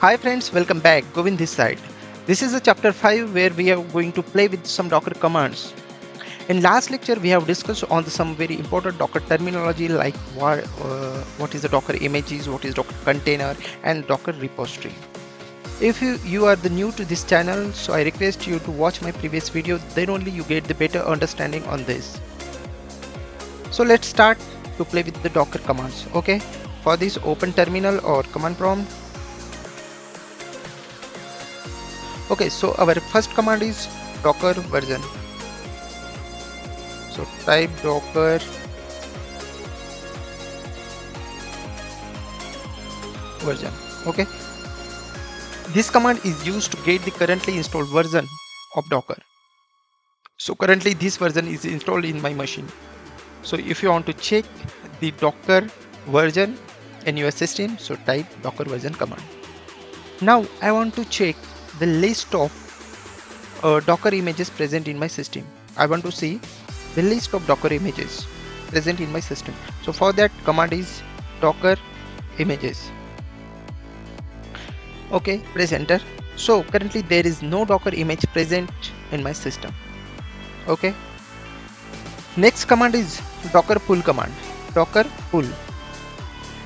Hi friends, welcome back. Govind this side. This is the chapter 5 where we are going to play with some Docker commands. In last lecture we have discussed on some very important Docker terminology like what is the Docker images, what is Docker container and Docker repository. If you are the new to this channel, so I request you to watch my previous video, then only you get the better understanding on this. So let's start to play with the Docker commands. Okay, for this open terminal or command prompt. Okay, so our first command is docker version. So type docker version. Okay, this command is used to get the currently installed version of Docker. So currently this version is installed in my machine. So if you want to check the Docker version in your system, so type docker version command. Now I want to check the list of Docker images present in my system. I want to see the list of Docker images present in my system. So for that command is docker images. Okay, press enter. So currently there is no Docker image present in my system. Okay. Next command is docker pull command. Docker pull.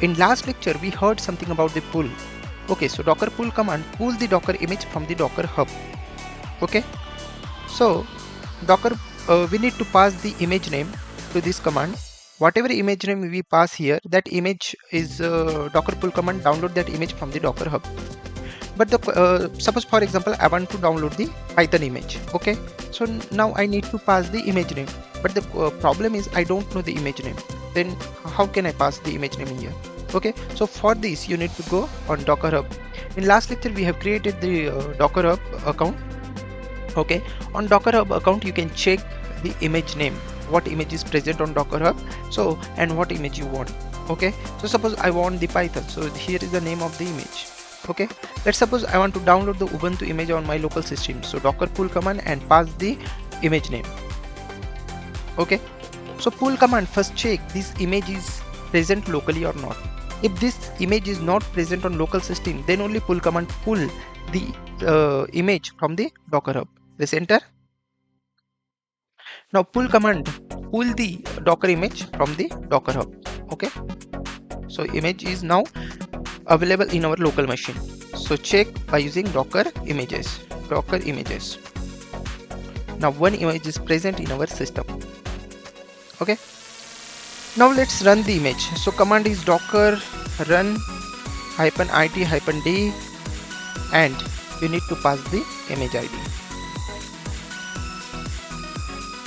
In last lecture we heard something about the pull. Okay, so docker pull command pull the Docker image from the Docker hub. Okay, so Docker we need to pass the image name to this command. Whatever image name we pass here, that image is docker pull command download that image from the Docker hub. But the suppose for example I want to download the Python image. Okay, so now I need to pass the image name, but the problem is I don't know the image name. Then how can I pass the image name here? Okay, so for this you need to go on Docker hub. In last lecture we have created the Docker hub account. Okay, on Docker hub account you can check the image name, what image is present on Docker hub, so and what image you want. Okay, so suppose I want the Python, so here is the name of the image. Okay, let's suppose I want to download the Ubuntu image on my local system, so docker pull command and pass the image name. Okay, so pull command first check this image is present locally or not. If this image is not present on local system, then only pull command pull the image from the Docker hub. Press enter. Now pull command pull the Docker image from the Docker hub. Okay, so image is now available in our local machine. So check by using docker images. Now one image is present in our system. Okay, now let's run the image. So command is docker run -it-d and we need to pass the image ID.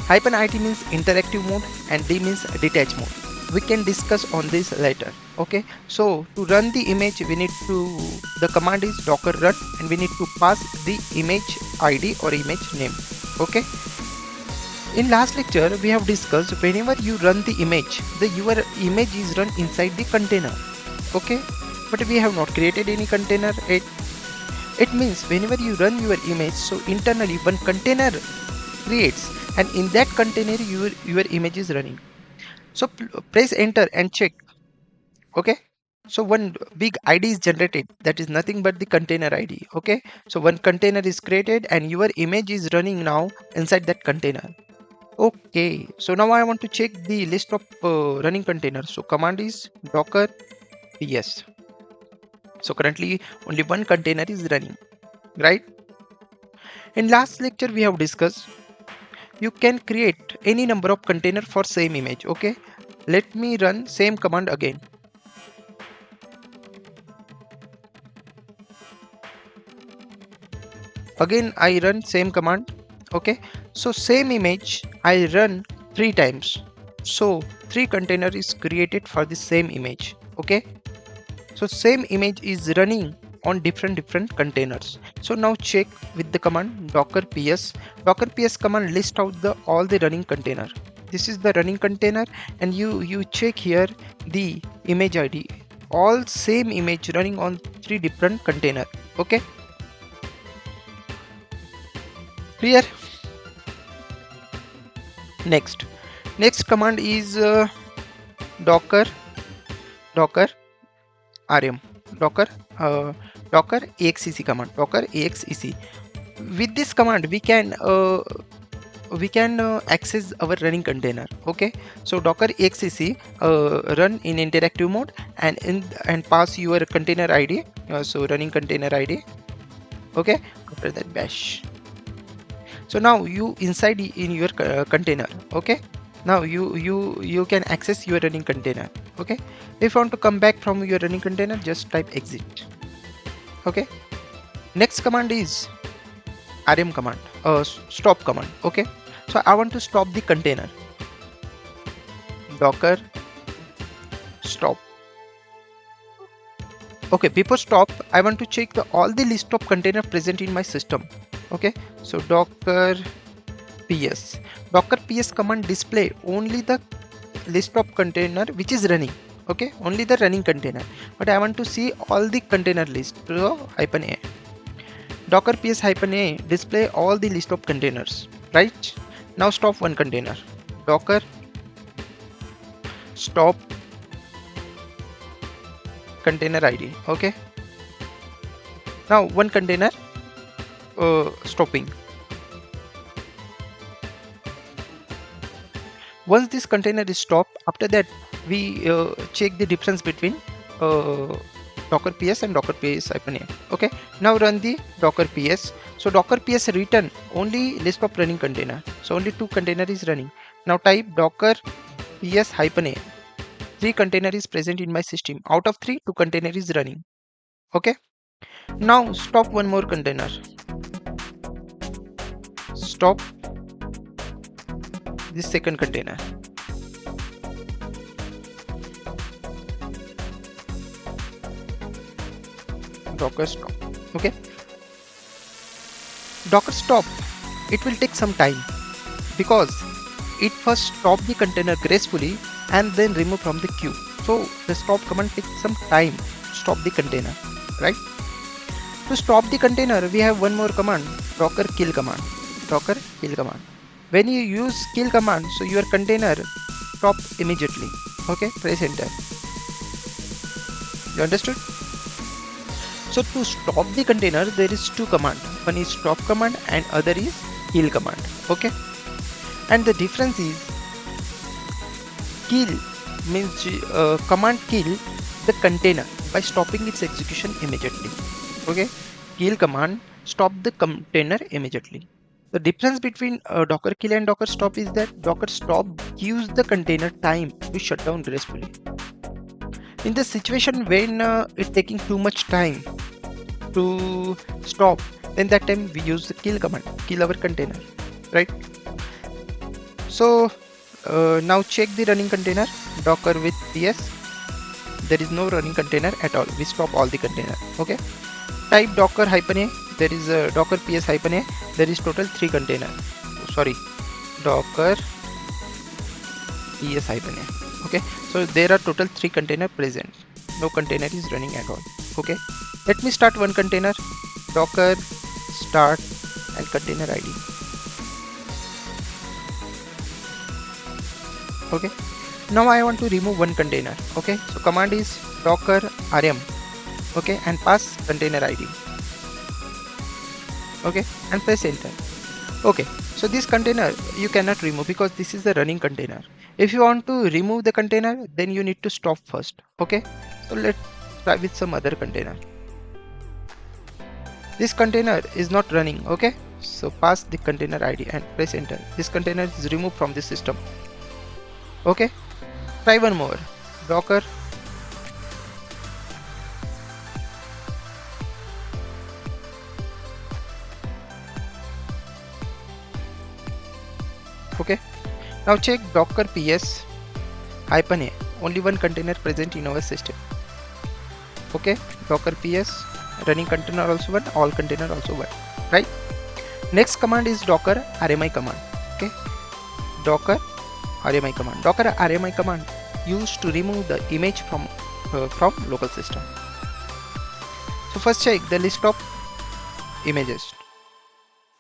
-it means interactive mode and D means detach mode. We can discuss on this later. Okay, so to run the image we need to, the command is docker run and we need to pass the image ID or image name. Okay, in last lecture we have discussed whenever you run the image, your image is run inside the container. Okay, but we have not created any container. It means whenever you run your image, so internally one container creates and in that container your image is running. So press enter and check. Okay, so one big ID is generated, that is nothing but the container ID. Okay, so one container is created and your image is running now inside that container. Okay, so now I want to check the list of running containers. So command is docker ps. So currently only one container is running, right? In last lecture we have discussed you can create any number of container for same image. Okay, let me run same command again. Again I run same command. Okay, so same image I run 3 times, so 3 container is created for the same image. Okay, so same image is running on different containers. So now check with the command docker ps. Docker ps command list out all the running container. This is the running container and you check here the image ID, all same image running on 3 different container. Okay, clear? Next command is docker rm. Docker docker exec command, docker exec. With this command we can access our running container. Okay, so docker exec run in interactive mode and pass your container id, so running container id. Okay, after that bash. So now you inside in your container. Okay, now you can access your running container. Okay, if you want to come back from your running container, just type exit. Okay, next command is rm command, stop command. Okay, so I want to stop the container. Docker stop. Okay, before stop I want to check all the list of container present in my system. Okay, so docker ps command display only the list of container which is running. Okay, only the running container, but I want to see all the container list. So -a, docker ps -a display all the list of containers. Right, now stop one container. Docker stop container id. Okay, now one container stopping. Once this container is stopped, after that we check the difference between docker ps and docker ps -a. Okay, now run the docker ps. So docker ps return only list of running container, so only 2 container is running. Now type docker ps -a, 3 container is present in my system. Out of 3, 2 container is running. Okay, now stop one more container. Stop this second container. Docker stop. Okay, docker stop, it will take some time because it first stop the container gracefully and then remove from the queue. So the stop command takes some time to stop the container. Right, to stop the container we have one more command, docker kill command. Docker kill command, when you use kill command, so your container stop immediately. Okay, press enter. You understood? So to stop the container there is 2 commands, one is stop command and other is kill command. Okay, and the difference is kill means command kill the container by stopping its execution immediately. Okay, kill command stop the container immediately. The difference between docker kill and docker stop is that docker stop gives the container time to shut down gracefully. In the situation when it's taking too much time to stop, then that time we use the kill command, kill our container. Right, so now check the running container. Docker with ps, there is no running container at all, we stop all the container. Okay, type docker -a, there is a docker ps -a, there is total 3 container. Sorry, docker ps -a. Okay, so there are total 3 container present, no container is running at all. Okay, let me start one container. Docker start and container id. Okay, now I want to remove one container. Okay, so command is docker rm. Okay, and pass container id. Okay, and press enter. Okay, so this container you cannot remove because this is the running container. If you want to remove the container, then you need to stop first. Okay, so let's try with some other container. This container is not running. Okay, so pass the container id and press enter. This container is removed from the system. Okay, try one more. Docker okay, now check docker ps -a, only one container present in our system. Okay, docker ps running container also one, all container also one. Right, next command is docker rmi command. Okay, docker rmi command. Docker rmi command used to remove the image from local system. So first check the list of images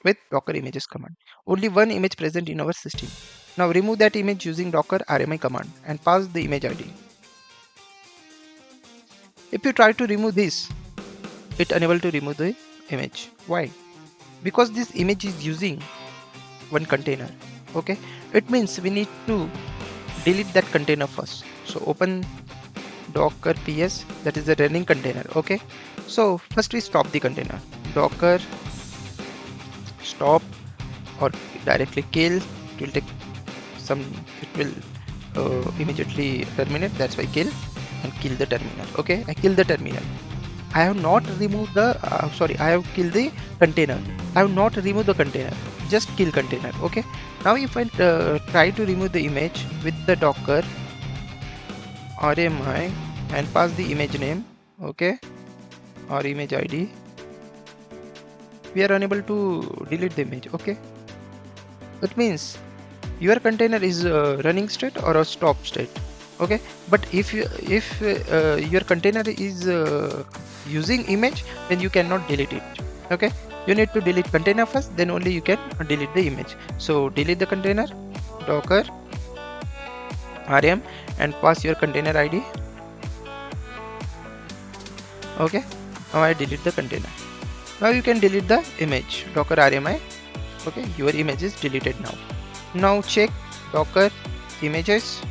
with docker images command. Only one image present in our system. Now remove that image using docker rmi command and pass the image id. If you try to remove this, it unable to remove the image. Why? Because this image is using one container. Okay, it means we need to delete that container first. So open docker ps, that is the running container. Okay, so first we stop the container. Docker stop or directly kill. It will take some, it will immediately terminate, that's why kill, and kill the terminal. Okay, I kill the terminal. I have not removed the I have killed the container. I have not removed the container, just kill container. Okay, now if I try to remove the image with the docker rmi and pass the image name, okay, or image id, we are unable to delete the image. Okay, it means your container is running state or a stop state. Okay, but if your container is using image, then you cannot delete it. Okay, you need to delete container first, then only you can delete the image. So delete the container, docker rm, and pass your container id. Okay, now I delete the container. Now you can delete the image, docker rmi. Okay, your image is deleted now. Now check docker images.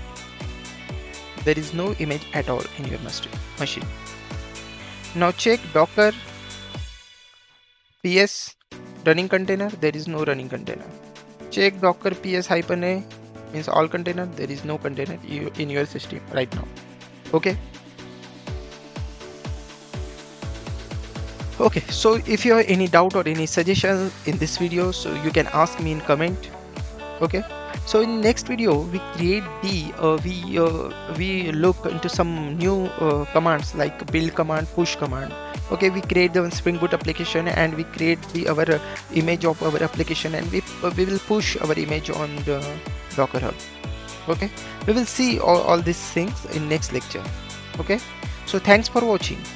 There is no image at all in your machine. Now check docker ps running container. There is no running container. Check docker ps -a means all container. There is no container in your system right now. Okay. Okay, so if you have any doubt or any suggestion in this video, so you can ask me in comment. Okay, so in next video we create the we look into some new commands like build command, push command. Okay, we create the Spring Boot application and we create our image of our application, and we will push our image on the Docker Hub. Okay, we will see all these things in next lecture. Okay, so thanks for watching.